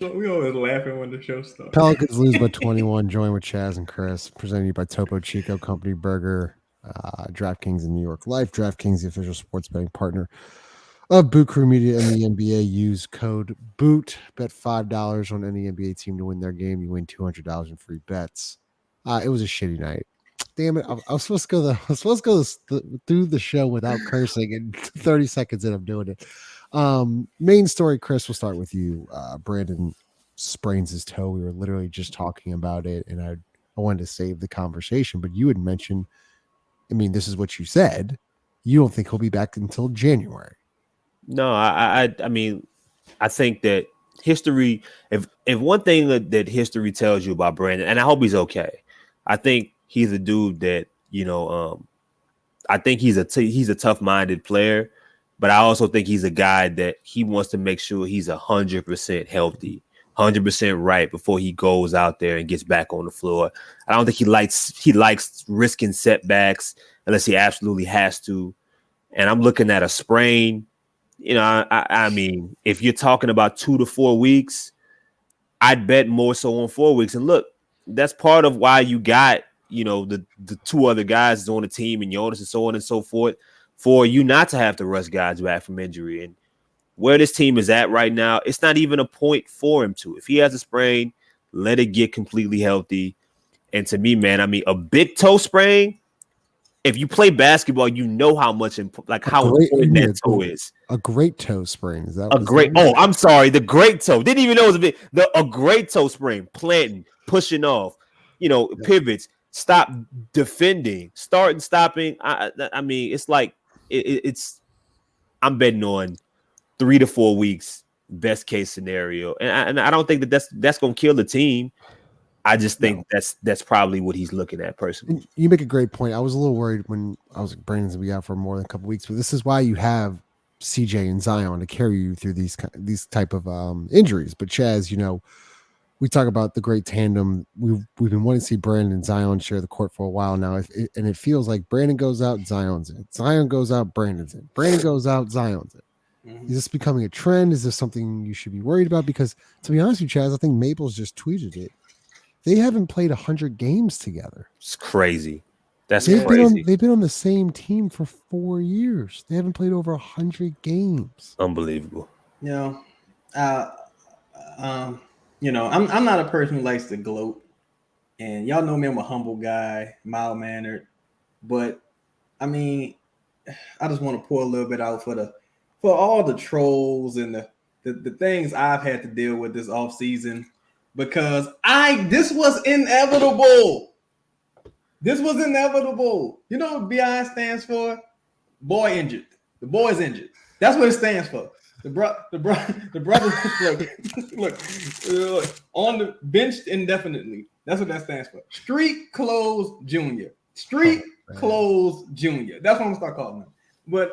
We always laughing when the show starts. Pelicans lose by 21. Join with Chaz and Chris. Presented to you by Topo Chico Company Burger, DraftKings and New York Life. DraftKings, the official sports betting partner of Boot Crew Media and the NBA. Use code BOOT. Bet $5 on any NBA team to win their game. You win $200 in free bets. It was a shitty night. Damn it! I was supposed to go. I was supposed to go through the show without cursing, and 30 seconds in, I'm doing it. Main story, Chris. We'll start with you. Brandon sprains his toe. We were literally just talking about it, and I wanted to save the conversation, but you had mentioned. I mean, this is what you said. You don't think he'll be back until January? No, I mean, I think that history. If one thing that history tells you about Brandon, and I hope he's okay. I think he's a dude that I think he's a tough-minded player, but I also think he's a guy that he wants to make sure he's 100% healthy, 100% right before he goes out there and gets back on the floor. I don't think he likes risking setbacks unless he absolutely has to. And I'm looking at a sprain. I mean, if you're talking about 2 to 4 weeks, I'd bet more so on 4 weeks. And look, that's part of why you got, the two other guys on the team and Jonas and so on and so forth, for you not to have to rush guys back from injury. And where this team is at right now, it's not even a point for him to. If he has a sprain, let it get completely healthy. And to me, man, I mean, a big toe sprain, if you play basketball, you know how much how important that toe is. A great toe sprain. Is that a great? Oh, I'm sorry, the great toe. Didn't even know it was a great toe sprain. Planting, pushing off, pivots, stop defending, starting, stopping. I mean, it's like it's. I'm betting on 3 to 4 weeks, best case scenario, and I don't think that's going to kill the team. I just think that's probably what he's looking at personally. You make a great point. I was a little worried when I was like, Brandon's gonna be out for more than a couple weeks, but this is why you have CJ and Zion to carry you through these type of injuries. But Chaz, we talk about the great tandem. We've been wanting to see Brandon and Zion share the court for a while now, and it feels like Brandon goes out, Zion's in. Zion goes out, Brandon's in. Brandon goes out, Zion's in. Mm-hmm. Is this becoming a trend? Is this something you should be worried about? Because to be honest with you, Chaz, I think Maples just tweeted it. They haven't played 100 games together. It's crazy. They've been on the same team for 4 years. They haven't played over 100 games. Unbelievable. I'm not a person who likes to gloat, and y'all know me. I'm a humble guy, mild mannered, but I mean, I just want to pour a little bit out for all the trolls and the things I've had to deal with this off season. Because this was inevitable. This was inevitable. You know what BI stands for? Boy injured. The boy's injured. That's what it stands for. The brother look on the benched indefinitely. That's what that stands for. Street closed junior. Street closed junior. That's what I'm gonna start calling him. But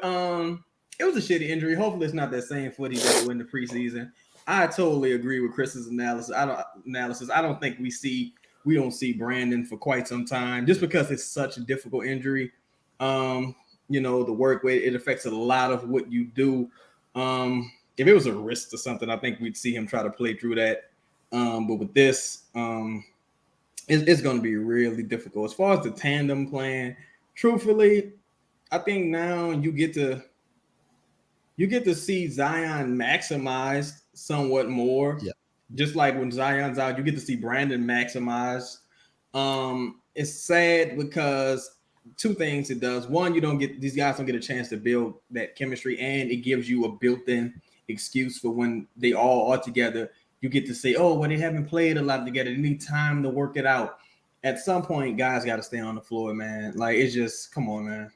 it was a shitty injury. Hopefully it's not that same footy that win the preseason. I totally agree with Chris's analysis. I don't think we don't see Brandon for quite some time, just because it's such a difficult injury. The work rate, it affects a lot of what you do. If it was a wrist or something, I think we'd see him try to play through that. But with this, it's going to be really difficult. As far as the tandem plan, truthfully, I think now you get to see Zion maximized somewhat more. Yeah. Just like when Zion's out, you get to see Brandon maximized. It's sad because two things it does. One, these guys don't get a chance to build that chemistry, and it gives you a built-in excuse for when they all are together. You get to say, oh, well, they haven't played a lot together. They need time to work it out. At some point, guys got to stay on the floor, man. Like, it's just, come on, man.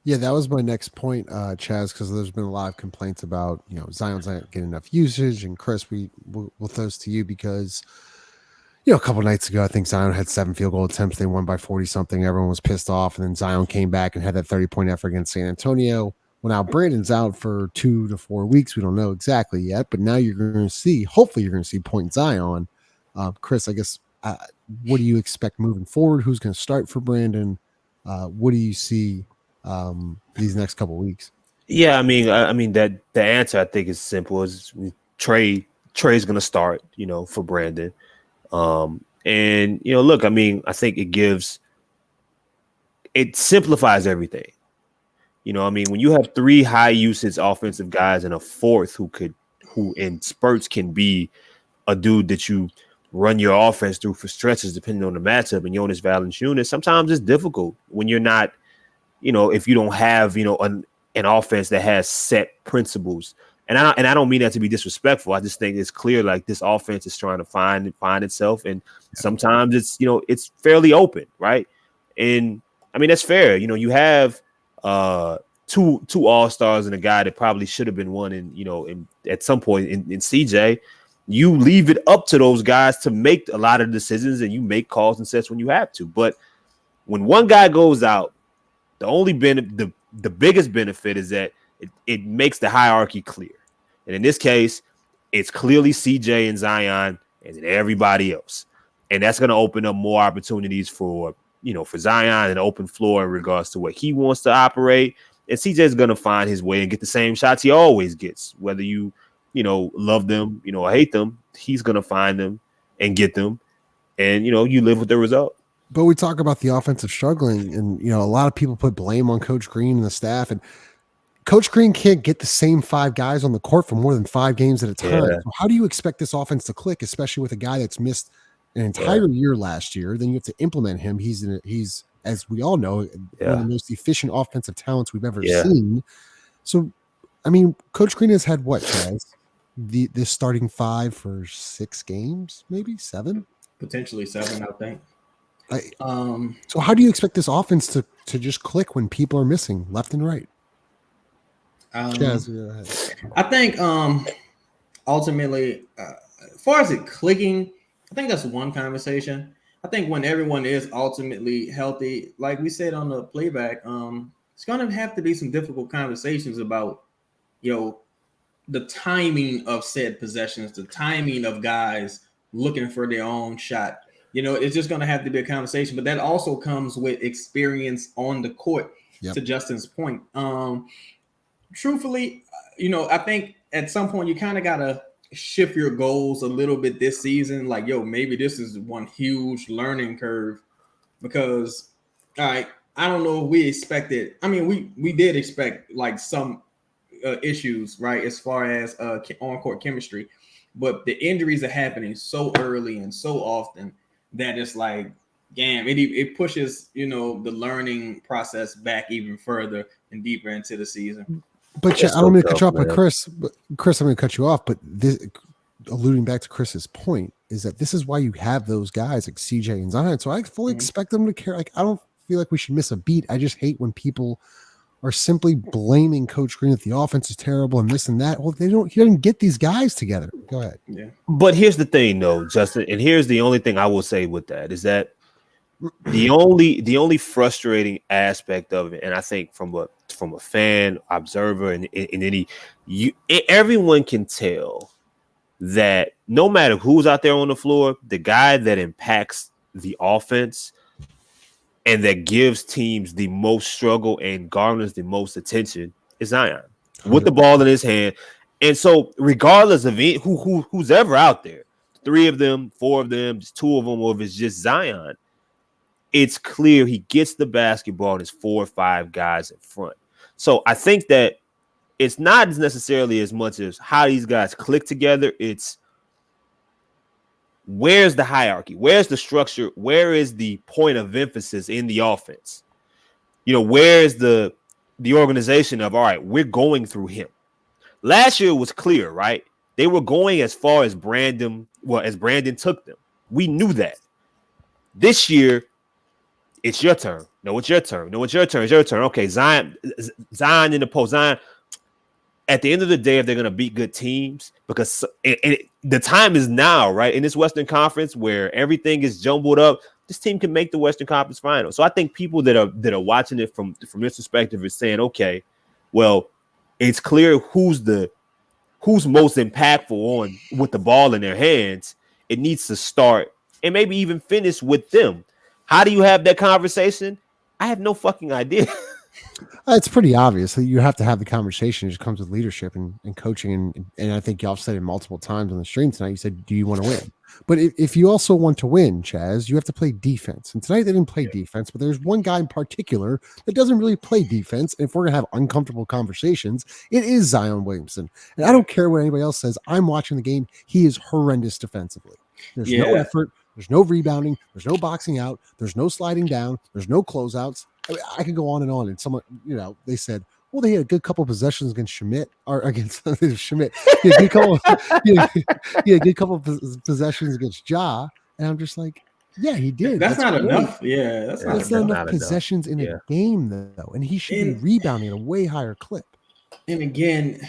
Yeah, that was my next point, Chaz, because there's been a lot of complaints about, Zion's not getting enough usage. And Chris, we'll throw this to you because, a couple nights ago, I think Zion had 7 field goal attempts. They won by 40-something. Everyone was pissed off. And then Zion came back and had that 30-point effort against San Antonio. Well, now Brandon's out for 2 to 4 weeks. We don't know exactly yet. But now hopefully you're going to see point Zion. Chris, I guess, what do you expect moving forward? Who's going to start for Brandon? What do you see these next couple of weeks? Yeah, I mean that the answer I think is simple: is trade Trey's going to start, for Brandon. And, look, I mean, I think it simplifies everything. I mean, when you have 3 high usage offensive guys and a 4th who in spurts can be a dude that you run your offense through for stretches, depending on the matchup, and Jonas Valanciunas, sometimes it's difficult when you're not, if you don't have, an offense that has set principles. And I don't mean that to be disrespectful. I just think it's clear, like, this offense is trying to find itself. And sometimes it's, it's fairly open. Right. And I mean, that's fair. You have two all-stars and a guy that probably should have been one at some point in CJ. You leave it up to those guys to make a lot of decisions, and you make calls and sets when you have to. But when one guy goes out, the biggest benefit is that it makes the hierarchy clear. And in this case, it's clearly CJ and Zion and then everybody else. And that's going to open up more opportunities for Zion, an open floor in regards to what he wants to operate. And CJ is going to find his way and get the same shots he always gets, whether you love them, or hate them. He's going to find them and get them. And, you live with the result. But we talk about the offensive struggling, and, a lot of people put blame on Coach Green and the staff. And Coach Green can't get the same 5 guys on the court for more than 5 games at a time. Yeah. So how do you expect this offense to click, especially with a guy that's missed an entire year last year? Then you have to implement him. He's as we all know, one of the most efficient offensive talents we've ever seen. So, I mean, Coach Green has had what, Chaz? This starting 5 for 6 games, maybe 7, potentially 7, I think. So how do you expect this offense to just click when people are missing left and right? Chaz, go ahead. I think ultimately, as far as it clicking, I think that's one conversation. I think when everyone is ultimately healthy, like we said on the playback, it's going to have to be some difficult conversations about, the timing of said possessions, the timing of guys looking for their own shot. It's just going to have to be a conversation, but that also comes with experience on the court. To Justin's point. Truthfully, I think at some point you kind of got to shift your goals a little bit this season. Like, maybe this is one huge learning curve, because, all right, I don't know if we expected. I mean, we did expect like some issues, right, as far as on-court chemistry, but the injuries are happening so early and so often that it's like, damn, it pushes, the learning process back even further and deeper into the season. But I don't mean to cut you off, but Chris, I'm going to cut you off. But this, alluding back to Chris's point, is that this is why you have those guys like CJ and Zion. So I fully expect them to care. Like, I don't feel like we should miss a beat. I just hate when people are simply blaming Coach Green that the offense is terrible and this and that. Well, he doesn't get these guys together. Go ahead. Yeah. But here's the thing, though, Justin, and here's the only thing I will say with that is that the only frustrating aspect of it, and I think from a fan, observer, and everyone can tell that no matter who's out there on the floor, the guy that impacts the offense and that gives teams the most struggle and garners the most attention is Zion with the ball in his hand. And so regardless of who's ever out there, 3 of them, 4 of them, just 2 of them, or if it's just Zion, it's clear he gets the basketball and there's 4 or 5 guys in front. So I think that it's not necessarily as much as how these guys click together. It's where's the hierarchy? Where's the structure? Where is the point of emphasis in the offense? Where is the organization of, all right, we're going through him. Last year was clear, right? They were going as far as Brandon took them. We knew that. This year, it's your turn. No, it's your turn. No, it's your turn. It's your turn. Okay, Zion in the post. Zion, at the end of the day, if they're going to beat good teams, because the time is now, right? In this Western Conference where everything is jumbled up, this team can make the Western Conference final. So I think people that are watching it from this perspective is saying, okay, well, it's clear who's most impactful with the ball in their hands. It needs to start and maybe even finish with them. How do you have that conversation? I have no fucking idea. It's pretty obvious that you have to have the conversation. It just comes with leadership and coaching. And I think y'all said it multiple times on the stream tonight. You said, do you want to win? But if you also want to win, Chaz, you have to play defense. And tonight they didn't play defense, but there's one guy in particular that doesn't really play defense. And if we're going to have uncomfortable conversations, it is Zion Williamson. And I don't care what anybody else says. I'm watching the game. He is horrendous defensively. There's no effort. There's no rebounding. There's no boxing out. There's no sliding down. There's no closeouts. I can go on. And someone, they said, well, they had a good couple of possessions against Schmidt or against Schmidt. He had a good couple of possessions against Ja. And I'm just like, yeah, he did. That's not great. Enough. Yeah, that's not enough possessions in a game, though. And he should be rebounding at a way higher clip. And again,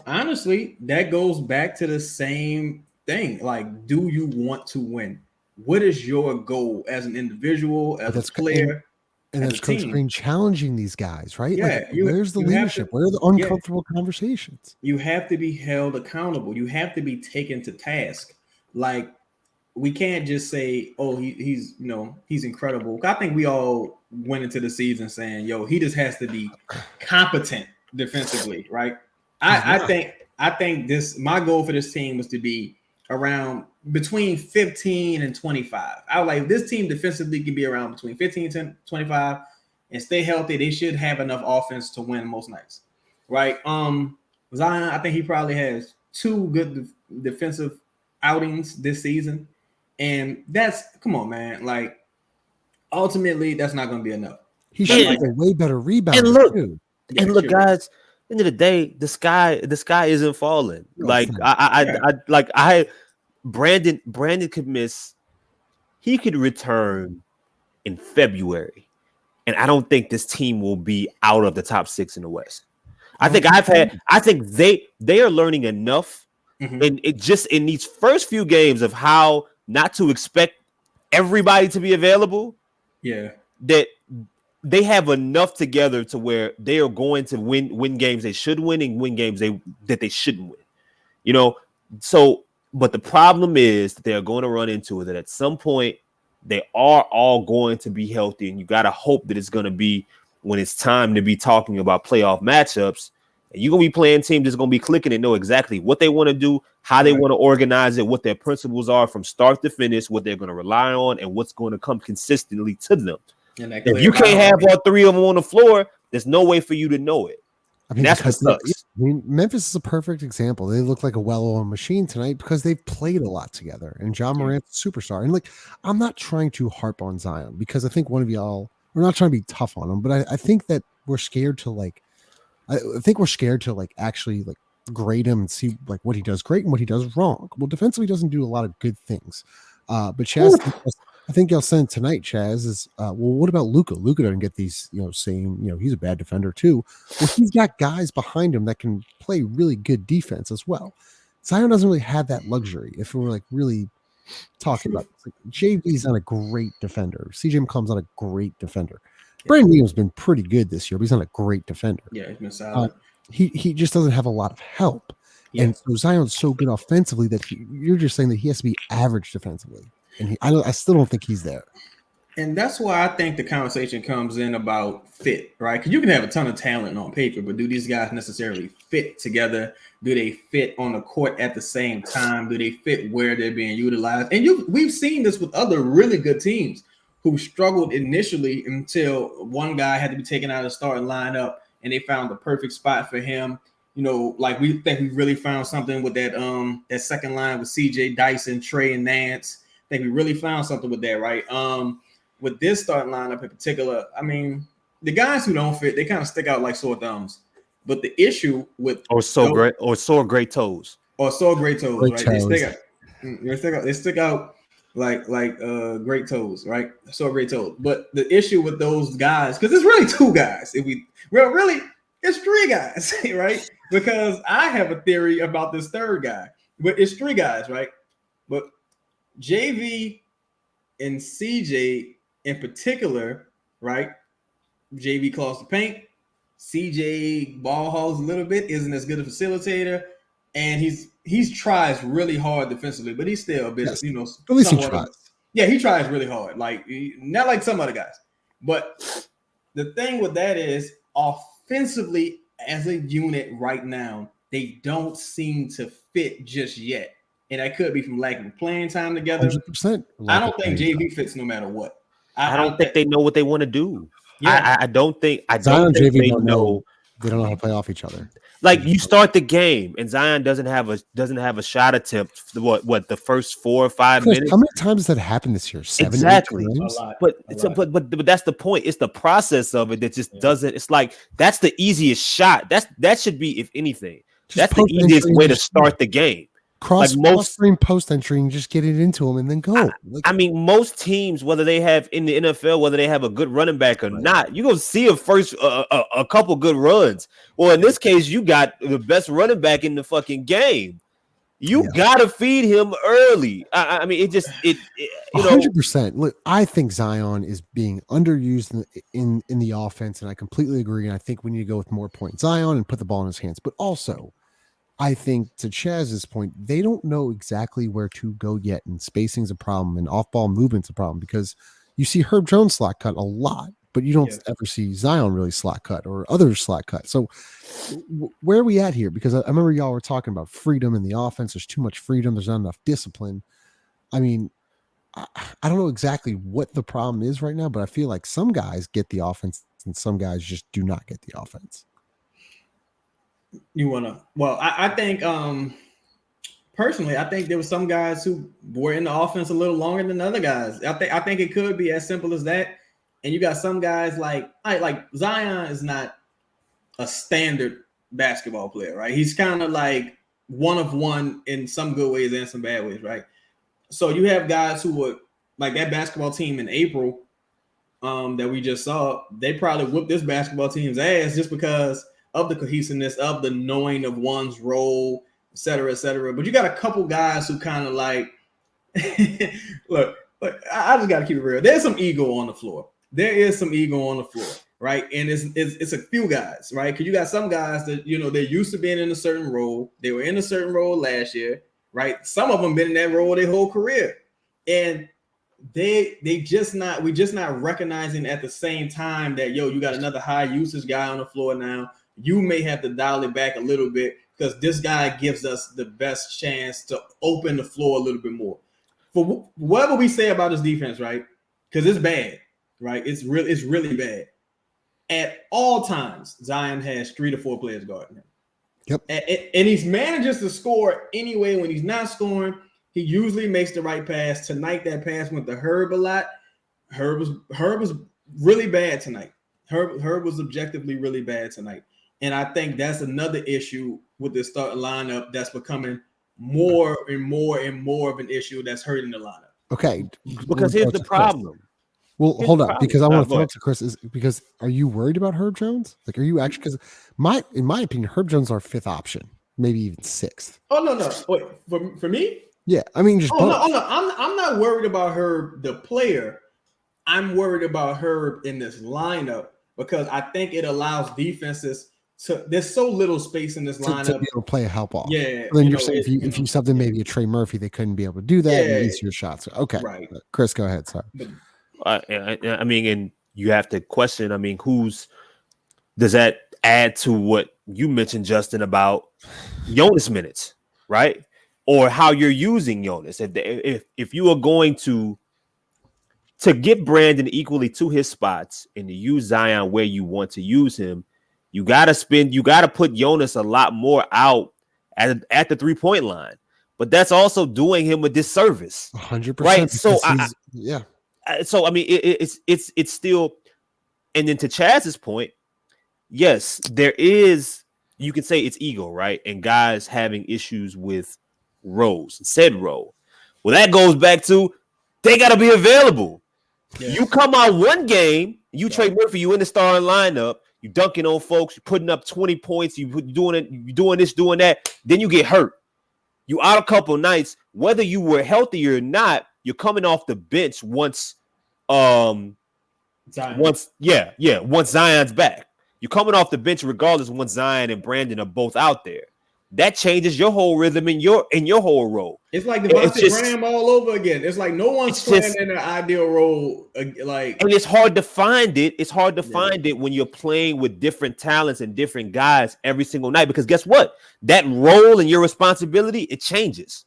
honestly, that goes back to the same thing. Like, do you want to win? What is your goal as an individual, as a player? And that's Coach Green challenging these guys, right? Yeah. Where's the leadership? Where are the uncomfortable conversations? You have to be held accountable. You have to be taken to task. Like, we can't just say, oh, he's incredible. I think we all went into the season saying, he just has to be competent defensively, right? I think my goal for this team was to be around between 15 and 25. I was like, this team defensively can be around between 15 and 25 and stay healthy. They should have enough offense to win most nights, right? Zion, I think he probably has 2 good defensive outings this season. And come on, man. Like, ultimately, that's not going to be enough. He should have a way better rebound. And look, guys, at the end of the day, the sky isn't falling. Brandon could miss. He could return in February, and I don't think this team will be out of the top 6 in the West. I think they are learning enough, and it just in these first few games of how not to expect everybody to be available. Yeah, that they have enough together to where they are going to win games they should win and win games that they shouldn't win. So. But the problem is that they're going to run into it that at some point they are all going to be healthy, and you got to hope that it's going to be when it's time to be talking about playoff matchups. And you're going to be playing teams that's going to be clicking and know exactly what they want to do, how they want to organize it, what their principles are from start to finish, what they're going to rely on, and what's going to come consistently to them. If you can't have all 3 of them on the floor, there's no way for you to know it. I mean, that's what sucks. Memphis is a perfect example. They look like a well-oiled machine tonight because they've played a lot together. And John Morant's a superstar. And I'm not trying to harp on Zion because I think one of y'all, we're not trying to be tough on him, but I think that we're scared to actually grade him and see what he does great and what he does wrong. Well, defensively, he doesn't do a lot of good things. But Chaz, I think y'all said tonight, Chaz, is what about Luka? Luka doesn't get these, saying, he's a bad defender too. Well, he's got guys behind him that can play really good defense as well. Zion doesn't really have that luxury. If we're really talking about it. JV's not a great defender. CJ McCollum's not a great defender. Brandon Ingram's been pretty good this year, but he's not a great defender. Yeah, he's been solid. He just doesn't have a lot of help. Yeah. And so Zion's so good offensively that you're just saying that he has to be average defensively. And I still don't think he's there. And that's why I think the conversation comes in about fit, right? Because you can have a ton of talent on paper, but do these guys necessarily fit together? Do they fit on the court at the same time? Do they fit where they're being utilized? And we've seen this with other really good teams who struggled initially until one guy had to be taken out of the starting lineup and they found the perfect spot for him. We think we really found something with that second line with CJ, Dyson, Trey, and Nance. I think we really found something with that, right? With this starting lineup in particular, I mean, the guys who don't fit, they kind of stick out like sore thumbs. But the issue with sore great toes, right? They stick out like great toes, right? Sore great toes. But the issue with those guys, because it's really 2 guys. It's 3 guys, right? Because I have a theory about this third guy, but it's 3 guys, right? But JV and CJ in particular, right? JV claws the paint. CJ ball hauls a little bit, isn't as good a facilitator, and he's tries really hard defensively, but he's still a bit, at least he tries. Yeah, he tries really hard, not like some other guys. But the thing with that is offensively as a unit right now, they don't seem to fit just yet. And that could be from lack of playing time together. 100%. I don't think JV fits no matter what. I don't think they know what they want to do. Yeah. I don't think Zion they JV know. They don't know how to play off each other. Like you start the game and Zion doesn't have a shot attempt. What the first 4 or 5 minutes? How many times has that happened this year? 7, exactly. 8 times? But that's the point. It's the process of it that just doesn't. It's like that's the easiest shot. That should be, if anything, that's the easiest way to start the game. Cross frame post entry and just get it into them and then go. I mean, most teams, whether they have in the NFL, whether they have a good running back or not, you're gonna see a couple good runs. Well, in this case, you got the best running back in the fucking game. You gotta feed him early. I mean, it 100%. Look, I think Zion is being underused in the offense, and I completely agree. And I think we need to go with more points Zion and put the ball in his hands. But also, I think to Chaz's point, they don't know exactly where to go yet, and spacing's a problem, and off-ball movement's a problem because you see Herb Jones slack cut a lot, but you don't ever see Zion really slack cut or others slack cut. So where are we at here? Because I remember y'all were talking about freedom in the offense. There's too much freedom. There's not enough discipline. I mean, I don't know exactly what the problem is right now, but I feel like some guys get the offense and some guys just do not get the offense. I think personally, I think there were some guys who were in the offense a little longer than other guys. I think it could be as simple as that. And you got some guys like Zion is not a standard basketball player, right? He's kind of like one of one in some good ways and some bad ways, right? So you have guys who would like that basketball team in April that we just saw. They probably whooped this basketball team's ass just because of the cohesiveness, of the knowing of one's role, et cetera, et cetera. But you got a couple guys who kind of like, look, I just got to keep it real. There's some ego on the floor. There is some ego on the floor, right? And it's a few guys, right? Because you got some guys that, they're used to being in a certain role. They were in a certain role last year, right? Some of them been in that role their whole career. And we're just not recognizing at the same time that, you got another high usage guy on the floor now. You may have to dial it back a little bit because this guy gives us the best chance to open the floor a little bit more. For whatever we say about his defense, right? Because it's bad, right? It's really bad. At all times, Zion has 3 to 4 players guarding him. Yep. And he manages to score anyway. When he's not scoring, he usually makes the right pass. Tonight, that pass went to Herb a lot. Herb was really bad tonight. Herb was objectively really bad tonight. And I think that's another issue with the starting lineup that's becoming more and more and more of an issue that's hurting the lineup. Okay. Because here's the problem. Well, hold up, because I want to throw it to Chris. Because are you worried about Herb Jones? Like, are you actually? Because in my opinion, Herb Jones is our 5th option, maybe even 6th. Oh no! Wait, for me? Yeah, I mean, just. No! I'm not worried about Herb the player. I'm worried about Herb in this lineup because I think it allows defenses. So there's so little space in this lineup to be able to play a help off. Yeah. Then you're saying if you subbed in maybe a Trey Murphy, they couldn't be able to do that. Yeah. And easier shots. Okay. Right. Chris, go ahead. Sorry. I mean, and you have to question. I mean, does that add to what you mentioned, Justin, about Jonas minutes, right? Or how you're using Jonas? If you are going to get Brandon equally to his spots and to use Zion where you want to use him, you got to put Jonas a lot more out at the 3-point line. But that's also doing him a disservice. 100%. Right. So yeah. So I mean, it's still, and then to Chaz's point, yes, there is. You can say it's ego, right? And guys having issues with roles, said role. Well, that goes back to they got to be available. Yeah. You come out one game, you Trey Murphy, you in the starting lineup. You dunking on folks, you're putting up 20 points, you're doing this, doing that, then you get hurt. You out a couple nights, whether you were healthy or not, you're coming off the bench once Zion's back. You're coming off the bench regardless once Zion and Brandon are both out there. that changes your whole rhythm in your whole role. It's like Devontae Graham all over again. It's like no one's playing in an ideal role. Like, and it's hard to find it. It's hard to find it when you're playing with different talents and different guys every single night. Because guess what? That role and your responsibility, it changes.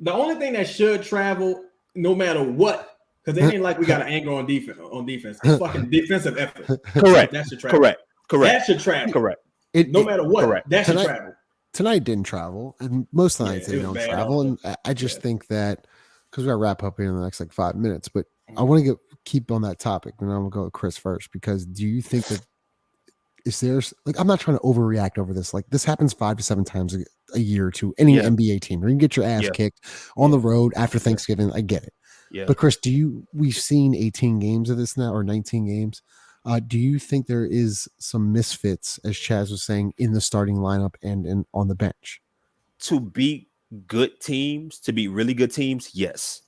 The only thing that should travel, no matter what, because it ain't like we got an angle on defense. It's fucking defensive effort. Correct. That should travel. Correct. That should travel. Correct. No matter what, that should travel. Tonight didn't travel, and most of the nights they don't travel. And I just think that because we got to wrap up here in the next 5 minutes, but I want to keep on that topic, and I'm gonna go with Chris first. Because do you think that is there I'm not trying to overreact over this? Like, this happens 5 to 7 times a year to any NBA team. Or you can get your ass kicked on the road after Thanksgiving. I get it. Yeah. But Chris, we've seen 18 games of this now, or 19 games. Do you think there is some misfits, as Chaz was saying, in the starting lineup and on the bench? To beat good teams, to beat really good teams, yes.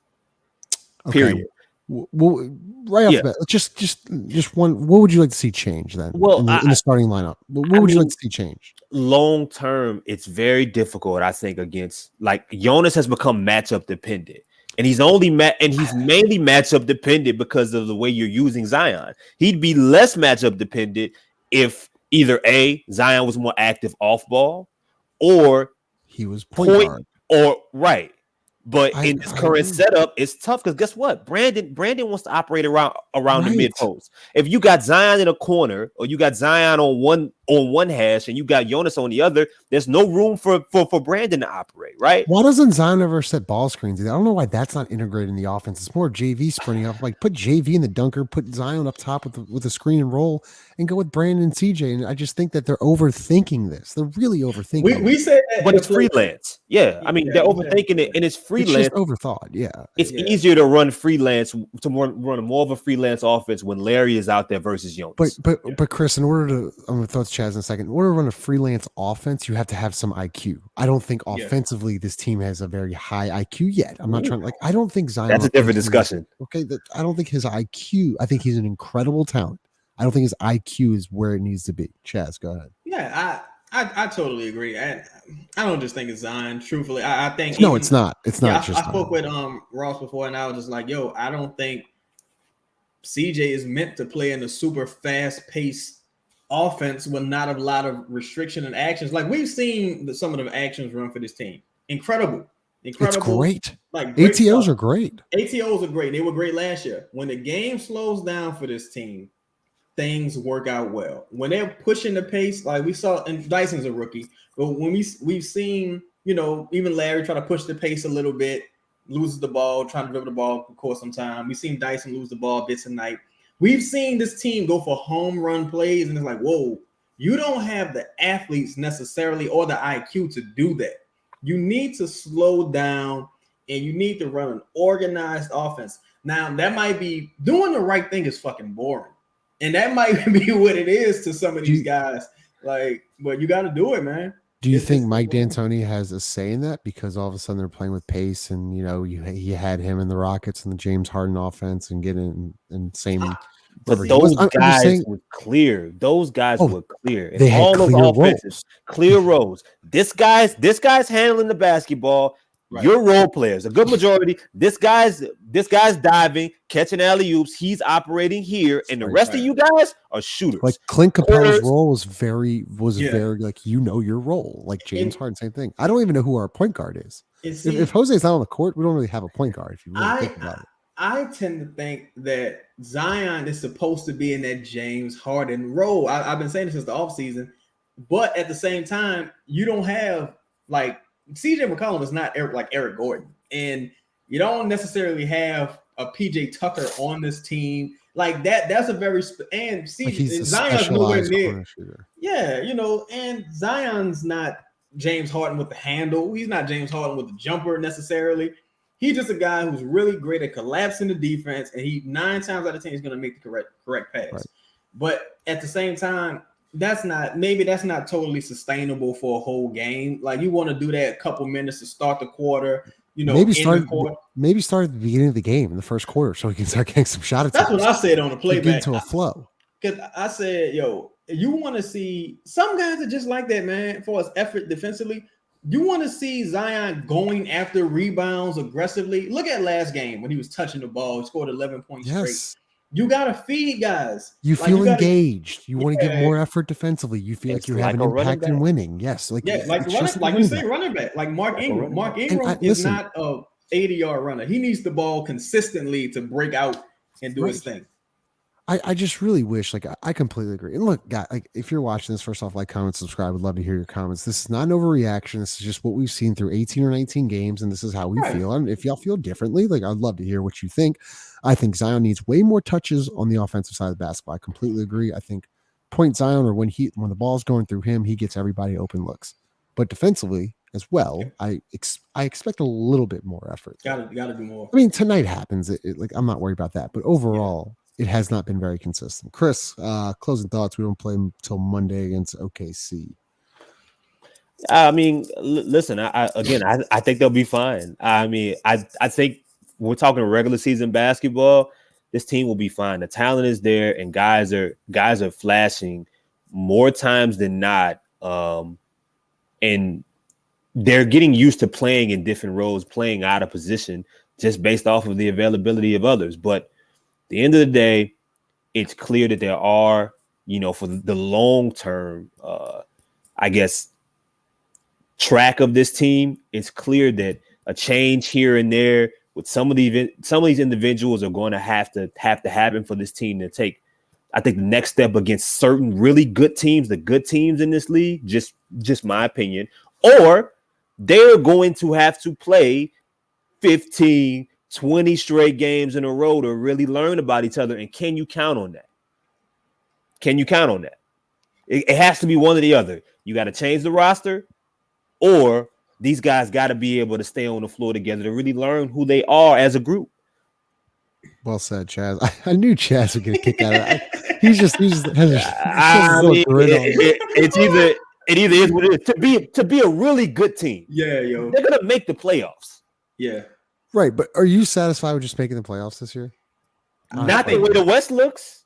Okay. Period. Well, right off the bat, just one. What would you like to see change then? Well, in the starting lineup, what would you like to see change? Long term, it's very difficult, I think, against Jonas has become matchup dependent. And he's mainly matchup dependent because of the way you're using Zion. He'd be less matchup dependent if either Zion was more active off ball, or he was point guard. Or right. But in his current setup, it's tough because guess what? Brandon wants to operate around the mid post. If you got Zion in a corner, or you got Zion on one hash and you got Jonas on the other, there's no room for Brandon to operate, right? Why doesn't Zion ever set ball screens? I don't know why that's not integrated in the offense. It's more JV sprinting up. Put JV in the dunker, put Zion up top with a screen and roll, and go with Brandon and CJ. And I just think that they're overthinking this. They're really overthinking. We said that, but it's freelance. Yeah, I mean they're overthinking it, and it's freelance. It's just overthought. Yeah, it's easier to run freelance, to run more of a freelance offense when Larry is out there versus Jonas. But Chris, in order to, I'm gonna throw it to Chaz in a second. In order to run a freelance offense, you have to have some IQ. I don't think offensively this team has a very high IQ yet. I'm not trying I don't think Zion. That's a different discussion. Okay, I don't think his IQ. I think he's an incredible talent. I don't think his IQ is where it needs to be. Chaz, go ahead. Yeah, I totally agree. I don't just think it's Zion. Truthfully, I think it's not. It's not. I spoke with Ross before, and I was just like, "Yo, I don't think CJ is meant to play in a super fast-paced offense with not a lot of restriction and actions. Like we've seen some of the actions run for this team. Incredible. It's great. Great ATOs stuff. are great. ATOs are great. They were great last year. When the game slows down for this team, things work out well. When they're pushing the pace, like we saw, and Dyson's a rookie, but when we've seen, even Larry try to push the pace a little bit, loses the ball, trying to dribble the ball, of course, sometimes. We've seen Dyson lose the ball bits a night. We've seen this team go for home run plays, and it's like, whoa, you don't have the athletes necessarily or the IQ to do that. You need to slow down, and you need to run an organized offense. Now, that might be doing the right thing is fucking boring. And that might be what it is to some of these guys. But you got to do it, man. Do you think Mike D'Antoni has a say in that? Because all of a sudden they're playing with pace, and he had him in the Rockets and the James Harden offense, and getting and same. But those guys were clear. Those guys were clear. They had all clear those offenses, clear roles. This guy's handling the basketball. Right. Your role players, a good majority. This guy's diving, catching alley-oops. He's operating here, and the rest of you guys are shooters. Like Clint Capella's role was very your role. Like James Harden, same thing. I don't even know who our point guard is. If Jose's not on the court, we don't really have a point guard. If you really think about it, I tend to think that Zion is supposed to be in that James Harden role. I've been saying this since the offseason, but at the same time, you don't have CJ McCollum is not like Eric Gordon, and you don't necessarily have a PJ Tucker on this team like that. That's a very Zion's nowhere near. Yeah, and Zion's not James Harden with the handle. He's not James Harden with the jumper necessarily. He's just a guy who's really great at collapsing the defense, and he 9 times out of 10 is going to make the correct pass. Right. But at the same time, that's not totally sustainable for a whole game. Like you want to do that a couple minutes to start the quarter. Maybe start at the beginning of the game in the first quarter, so he can start getting some shot attempts. That's what I said on the playback. Get into a flow. Because I said, you want to see some guys are just like that, man. For us effort defensively, You want to see Zion going after rebounds aggressively? Look at last game when he was touching the ball. He scored 11 points straight. You got to feed guys. You feel engaged. You want to give more effort defensively. You feel like you have an impact in winning. Yes. Like you say, running back. Like Mark Ingram. Mark Ingram is not a 80-yard runner. He needs the ball consistently to break out and do his thing. I just really wish, like, I completely agree. And look, guys, like, if you're watching this, first off, like, comment, subscribe. Would love to hear your comments. This is not an overreaction. This is just what we've seen through 18 or 19 games, and this is how we feel. And if y'all feel differently, like, I'd love to hear what you think. I think Zion needs way more touches on the offensive side of the basketball. I completely agree. I think point Zion, or when the ball's going through him, he gets everybody open looks. But defensively as well, I expect a little bit more effort. Got to do more. I mean, tonight happens. Like, I'm not worried about that. But overall, it has not been very consistent. Chris, closing thoughts. We don't play until Monday against OKC. I mean, listen, I think they'll be fine. I mean, I think we're talking regular season basketball. This team will be fine. The talent is there, and guys are flashing more times than not. And they're getting used to playing in different roles, playing out of position, just based off of the availability of others. But at the end of the day, it's clear that there are, for the long term, I guess, track of this team, it's clear that a change here and there with some of these individuals are going to have to happen for this team to take, I think, the next step against certain really good teams, the good teams in this league, just my opinion, or they're going to have to play 15, 20 straight games in a row to really learn about each other. And can you count on that? Can you count on that? It has to be one or the other. You got to change the roster, or these guys got to be able to stay on the floor together to really learn who they are as a group. Well said, Chaz. I knew Chaz would get a kick out of it. He just has it either is what it is. To be a really good team. Yeah, yo. They're gonna make the playoffs. Yeah. Right, but are you satisfied with just making the playoffs this year? Not the way the West looks.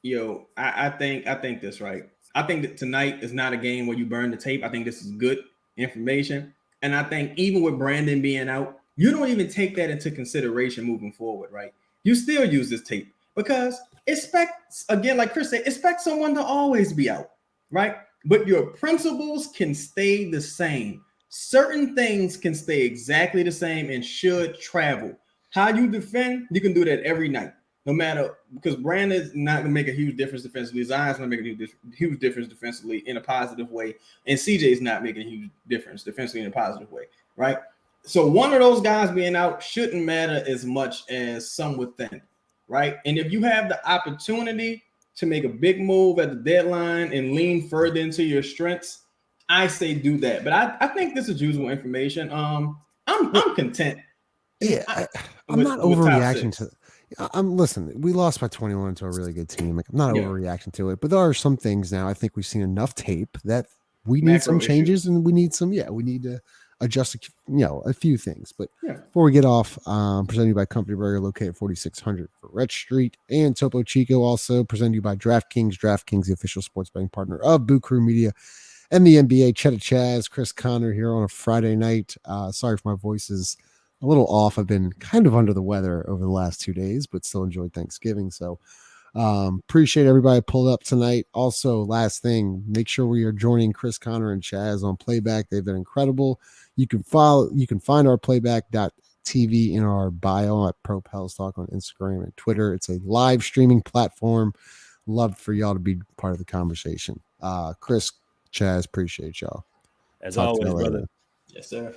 Yo, I think this, right. I think that tonight is not a game where you burn the tape. I think this is good information. And I think even with Brandon being out, you don't even take that into consideration moving forward, right? You still use this tape because like Chris said, expect someone to always be out, right? But your principles can stay the same. Certain things can stay exactly the same and should travel. How you defend, you can do that every night, no matter, because Brandon's not going to make a huge difference defensively. Zion's going to make a huge difference defensively in a positive way. And CJ's not making a huge difference defensively in a positive way, right? So one of those guys being out shouldn't matter as much as some would think, right? And if you have the opportunity to make a big move at the deadline and lean further into your strengths, I say do that. But I think this is usable information. I'm content. Yeah, I'm not overreacting to. Listen, we lost by 21 to a really good team. Like, I'm not overreacting to it, but there are some things now. I think we've seen enough tape that we need some changes, and we need to adjust a few things. But before we get off, presented by Company Burger, located 4600 Rett Street, and Topo Chico, also presented to you by DraftKings, the official sports betting partner of Boo Crew Media and the NBA. Cheddar Chaz, Chris Connor here on a Friday night. Sorry if my voice is a little off. I've been kind of under the weather over the last 2 days, but still enjoyed Thanksgiving. So appreciate everybody pulled up tonight. Also, last thing, make sure we are joining Chris Connor and Chaz on Playback. They've been incredible. You can find our Playback.tv in our bio at Pro Pels Talk on Instagram and Twitter. It's a live streaming platform. Love for y'all to be part of the conversation. Chris, Chaz, appreciate y'all. As always, brother. Yes, sir.